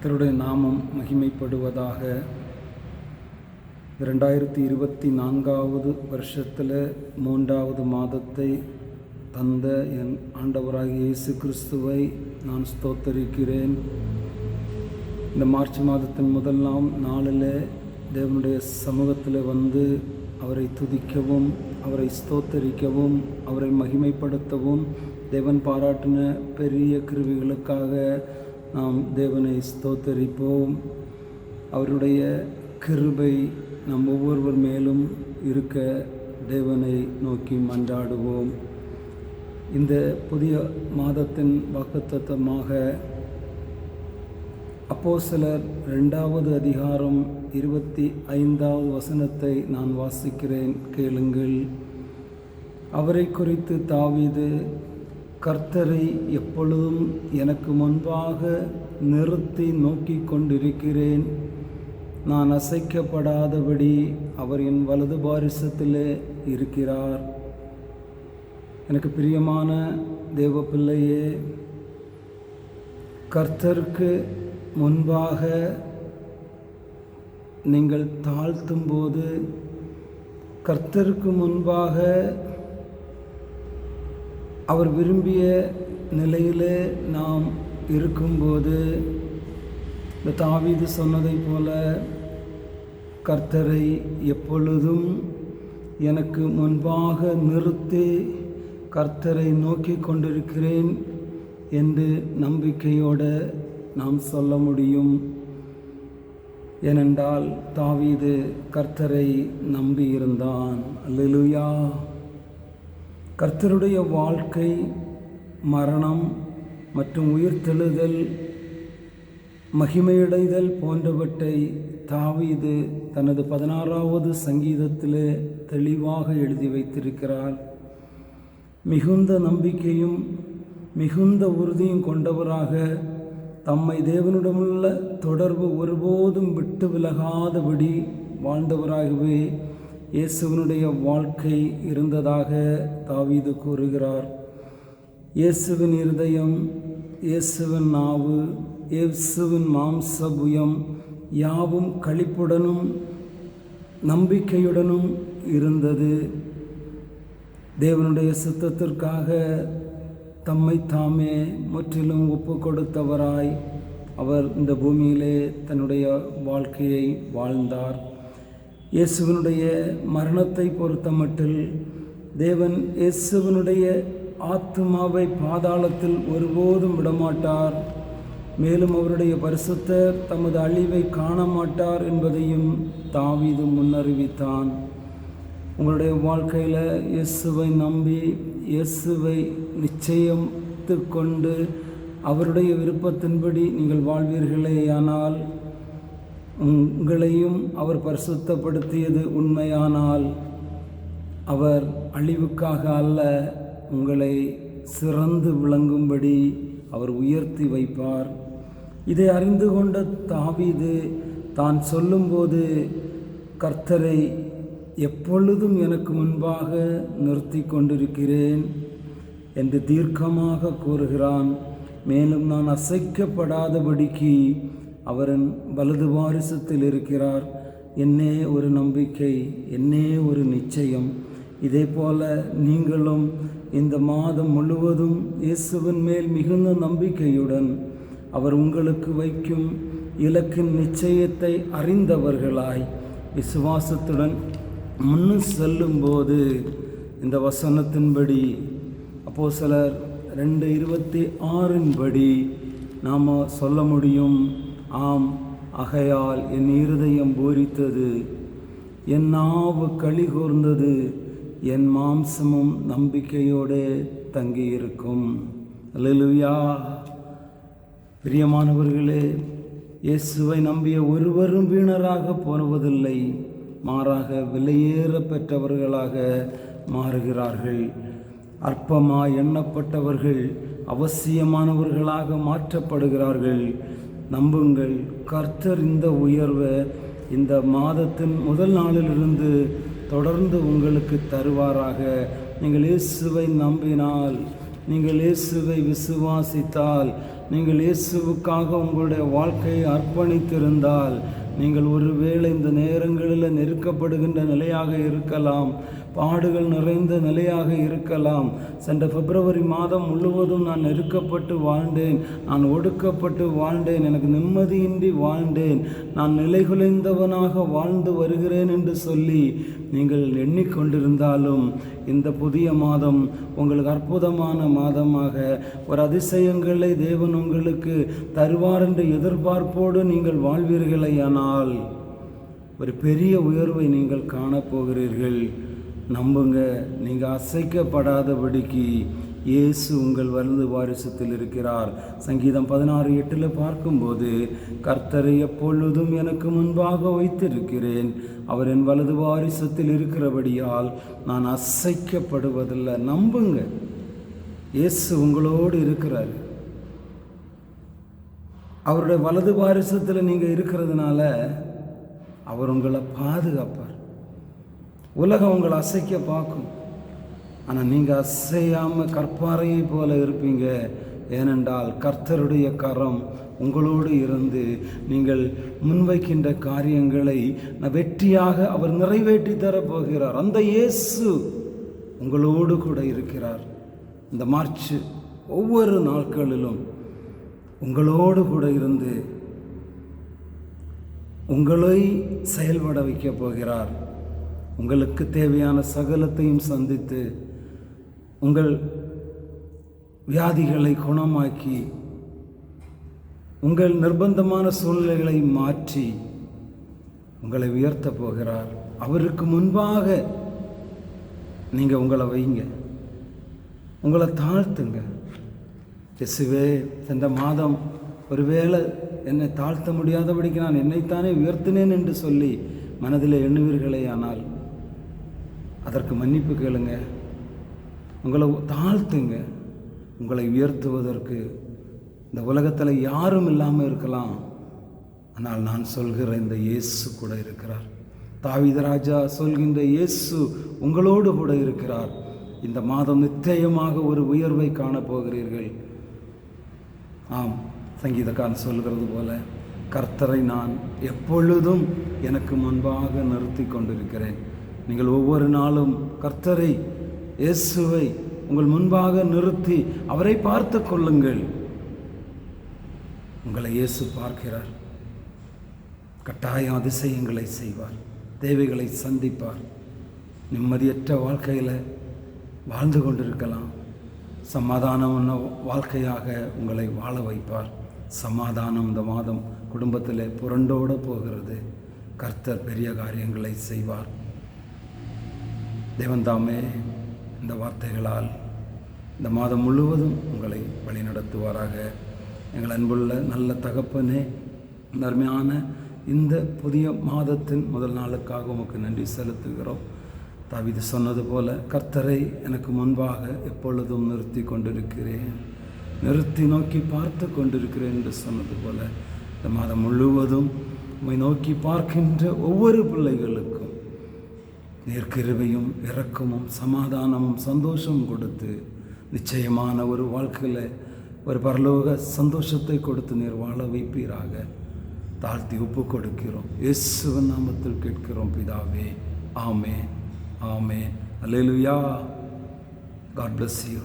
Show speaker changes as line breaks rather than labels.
கர்த்தருடைய நாமம் மகிமைப்படுவதாக. 2024 வருஷத்தில் 3வது மாதத்தை தந்த என் ஆண்டவராகிய இயேசு கிறிஸ்துவை நான் ஸ்தோத்தரிக்கிறேன். இந்த மார்ச் மாதத்தின் முதல் நாளில் தேவனுடைய சமூகத்தில் வந்து அவரை துதிக்கவும், அவரை ஸ்தோத்தரிக்கவும், அவரை மகிமைப்படுத்தவும், தேவன் பாராட்டின பெரிய கிருபைகளுக்காக நாம் தேவனை ஸ்தோத்தரிப்போம். அவருடைய கிருபை நம் ஒவ்வொருவர் மேலும் இருக்க தேவனை நோக்கி மன்றாடுவோம். இந்த புதிய மாதத்தின் வாக்குத்தத்தமாக அப்போஸ்தலர் 2வது அதிகாரம் 25வது வசனத்தை நான் வாசிக்கிறேன், கேளுங்கள். அவரை குறித்து தாவீது, கர்த்தரை எப்பொழுதும் எனக்கு முன்பாக நிறுத்தி நோக்கி கொண்டிருக்கிறேன். நான் அசைக்கப்படாதபடி அவர் என் வலது பாரிசத்திலே இருக்கிறார். எனக்கு பிரியமான தேவ பிள்ளையே, கர்த்தருக்கு முன்பாக நீங்கள் தாழ்த்தும்போது, கர்த்தருக்கு முன்பாக அவர் விரும்பிய நிலையிலே நாம் இருக்கும்போது, இந்த தாவீது சொன்னதை போல, கர்த்தரை எப்பொழுதும் எனக்கு முன்பாக நிறுத்தி கர்த்தரை நோக்கி கொண்டிருக்கிறேன் என்று நம்பிக்கையோடு நாம் சொல்ல முடியும். ஏனென்றால் தாவீது கர்த்தரை நம்பியிருந்தான். அல்லேலூயா. கர்த்தருடைய வாழ்க்கை, மரணம் மற்றும் உயிர்த்தெழுதல், மகிமையடைதல் போன்றவற்றை தாவீது தனது 16வது சங்கீதத்திலே தெளிவாக எழுதி வைத்திருக்கிறார். மிகுந்த நம்பிக்கையும் மிகுந்த உறுதியும் கொண்டவராக, தம்மை தேவனுடமுள்ள தொடர்பு ஒருபோதும் விட்டு விலகாதபடி வாழ்ந்தவராகவே இயேசுவினுடைய வாழ்க்கை இருந்ததாக தாவீது கூறுகிறார். இயேசுவின் இருதயம், இயேசுவின் நாவு, இயேசுவின் மாம்சபுயம் யாவும் களிப்புடனும் நம்பிக்கையுடனும் இருந்தது. தேவனுடைய சித்தத்திற்காக தம்மை தாமே முற்றிலும் ஒப்பு கொடுத்தவராய் அவர் இந்த பூமியிலே தன்னுடைய வாழ்க்கையை வாழ்ந்தார். இயேசுவினுடைய மரணத்தை பொறுத்தமட்டில் தேவன் இயேசுவினுடைய ஆத்துமாவை பாதாளத்தில் ஒருபோதும் விடமாட்டார். மேலும் அவருடைய பரிசுத்தர் தமது அழிவை காண மாட்டார் என்பதையும் தாவீது முன்னறிவித்தான். உங்களுடைய வாழ்க்கையில் இயேசுவை நம்பி, இயேசுவை நிச்சயித்து கொண்டு அவருடைய விருப்பத்தின்படி நீங்கள் வாழ்வீர்களேயானால், உங்களையும் அவர் பரிசுத்தப்படுத்தியது உண்மையானால், அவர் அழிவுக்காக அல்ல, உங்களை சிறந்து விளங்கும்படி அவர் உயர்த்தி வைப்பார். இதை அறிந்து கொண்ட தாவீது தான் சொல்லும்போது, கர்த்தரை எப்பொழுதும் எனக்கு முன்பாக நிறுத்தி கொண்டிருக்கிறேன் என்று தீர்க்கமாக கூறுகிறான். மேலும் நான் அசைக்கப்படாதபடிக்கு அவரின் வலது வாரிசத்தில் இருக்கிறார். என்னே ஒரு நம்பிக்கை, என்னே ஒரு நிச்சயம். இதே போல நீங்களும் இந்த மாதம் முழுவதும் இயேசுவின் மேல் மிகுந்த நம்பிக்கையுடன் அவர் உங்களுக்கு வைக்கும் இலக்கின் நிச்சயத்தை அறிந்தவர்களாய் விசுவாசத்துடன் முன்னு செல்லும்போது, இந்த வசனத்தின்படி, அப்போஸ்தலர் 2:26 நாம் சொல்ல முடியும், ஆம், ஆகையால் என் இருதயம் பூரித்தது, என் நாவு களி கூர்ந்தது, என் மாம்சமும் நம்பிக்கையோடு தங்கியிருக்கும். அல்லேலூயா. பிரியமானவர்களே, இயேசுவை நம்பிய ஒருவரும் வீணராக போவதில்லை, மாறாக விலையேற பெற்றவர்களாக மாறுகிறார்கள். அற்பமாய் எண்ணப்பட்டவர்கள் அவசியமானவர்களாக மாற்றப்படுகிறார்கள். நம்புங்கள், கர்த்தர் இந்த உயர்வை இந்த மாதத்தின் முதல் நாளிலிருந்து தொடர்ந்து உங்களுக்கு தருவாராக. நீங்கள் இயேசுவை நம்பினால், நீங்கள் இயேசுவை விசுவாசித்தால் நீங்கள் இயேசுவுக்காக உங்களுடைய வாழ்க்கையை அர்ப்பணித்திருந்தால் நீங்கள் ஒருவேளை இந்த நேரங்களில் நெருக்கப்படுகின்ற நிலையாக இருக்கலாம், பாடுகள் நிறைந்த நிலையாக இருக்கலாம். சென்ற பிப்ரவரி மாதம் முழுவதும் நான் நெருக்கப்பட்டு வாழ்ந்தேன், நான் ஒடுக்கப்பட்டு வாழ்ந்தேன், எனக்கு நிம்மதியின்றி வாழ்ந்தேன், நான் நிலைகுலைந்தவனாக வாழ்ந்து வருகிறேன் என்று சொல்லி நீங்கள் எண்ணிக்கொண்டிருந்தாலும் இந்த புதிய மாதம் உங்களுக்கு அற்புதமான மாதமாக ஒரு அதிசயங்களை தேவன் உங்களுக்கு தருவார் என்ற எதிர்பார்ப்போடு நீங்கள் வாழ்வீர்களேயானால் ஒரு பெரிய உயர்வை நீங்கள் காணப்போகிறீர்கள். நம்புங்க, நீங்கள் அசைக்கப்படாதபடிக்கு இயேசு உங்கள் வலது வாரிசத்தில் இருக்கிறார். சங்கீதம் 16:8 பார்க்கும்போது, கர்த்தரை எப்பொழுதும் எனக்கு முன்பாக வைத்திருக்கிறேன், அவர் என் வலது வாரிசத்தில் இருக்கிறபடியால் நான் அசைக்கப்படுவதில்லை. நம்புங்க, இயேசு உங்களோடு இருக்கிறார். அவருடைய வலது வாரிசத்தில் நீங்கள் இருக்கிறதுனால அவர் உங்களை பாதுகாப்பார். உலகம் உங்களை அசைக்க பார்க்கும், ஆனால் நீங்கள் அசையாமல் கற்பாறையை போல இருப்பீங்க. ஏனென்றால் கர்த்தருடைய கரம் உங்களோடு இருந்து நீங்கள் முன்வைக்கின்ற காரியங்களை வெற்றியாக அவர் நிறைவேற்றி தரப்போகிறார். அந்த இயேசு உங்களோடு கூட இருக்கிறார். இந்த மார்ச் ஒவ்வொரு நாட்களிலும் உங்களோடு கூட இருந்து உங்களை செயல்பட வைக்கப் போகிறார். உங்களுக்கு தேவையான சகலத்தையும் சந்தித்து உங்கள் வியாதிகளை குணமாக்கி உங்கள் நிர்பந்தமான சூழ்நிலைகளை மாற்றி உங்களை உயர்த்த போகிறார். அவருக்கு முன்பாக நீங்கள் உங்களை வைங்க, உங்களை தாழ்த்துங்க. இயேசுவே, சென்ற மாதம் ஒருவேளை என்னை தாழ்த்த முடியாதபடிக்கு நான் என்னைத்தானே உயர்த்தினேன் என்று சொல்லி மனதில் எண்ணுவீர்களே, ஆனால் அதற்கு மன்னிப்பு கேளுங்க, உங்களை தாழ்த்துங்க. உங்களை உயர்த்துவதற்கு இந்த உலகத்தில் யாரும் இல்லாமல் இருக்கலாம், ஆனால் நான் சொல்கிற இந்த இயேசு கூட இருக்கிறார். தாவீது ராஜா சொல்கின்ற இயேசு உங்களோடு கூட இருக்கிறார். இந்த மாதம் நிச்சயமாக ஒரு உயர்வை காணப்போகிறீர்கள். ஆம், சங்கீதக்காரன் சொல்கிறது போல, கர்த்தரை நான் எப்பொழுதும் எனக்கு முன்பாக நிறுத்தி கொண்டிருக்கிறேன். நீங்கள் ஒவ்வொரு நாளும் கர்த்தரை, இயேசுவை உங்கள் முன்பாக நிறுத்தி அவரை பார்த்து கொள்ளுங்கள். உங்களை இயேசு பார்க்கிறார். கட்டாயம் அதிசயங்களை செய்வார், தேவைகளை சந்திப்பார். நிம்மதியற்ற வாழ்க்கையில் வாழ்ந்து கொண்டிருக்கலாம், சமாதானமான வாழ்க்கையாக உங்களை வாழ வைப்பார். சமாதானம் இந்த மாதம் குடும்பத்தில் புரண்டோட போகிறது. கர்த்தர் பெரிய காரியங்களை செய்வார். தேவன் தாமே இந்த வார்த்தைகளால் இந்த மாதம் முழுவதும் உங்களை வழிநடத்துவாராக. எங்கள் அன்புள்ள நல்ல தகப்பனே, நன்மையான இந்த புதிய மாதத்தின் முதல் நாளுக்காக உமக்கு நன்றி செலுத்துகிறோம். தாவீது சொன்னது போல, கர்த்தரை எனக்கு முன்பாக எப்பொழுதும் நிறுத்தி கொண்டிருக்கிறேன், நிறுத்தி நோக்கி பார்த்து கொண்டிருக்கிறேன் என்று சொன்னது போல, இந்த மாதம் முழுவதும் உம்மை நோக்கி பார்க்கின்ற ஒவ்வொரு பிள்ளைகளுக்கும் நீர் கிருபையும் இரக்கமும் சமாதானமும் சந்தோஷமும் கொடுத்து நிச்சயமான ஒரு வாழ்க்கையில் ஒரு பரலோக சந்தோஷத்தை கொடுத்து நீர் வாழ வைப்பீராக. தாழ்த்தி ஒப்பு கொடுக்கிறோம். இயேசுவின் நாமத்தில் கேட்கிறோம் பிதாவே. ஆமென், ஆமென். அல்லேலூயா. God bless you.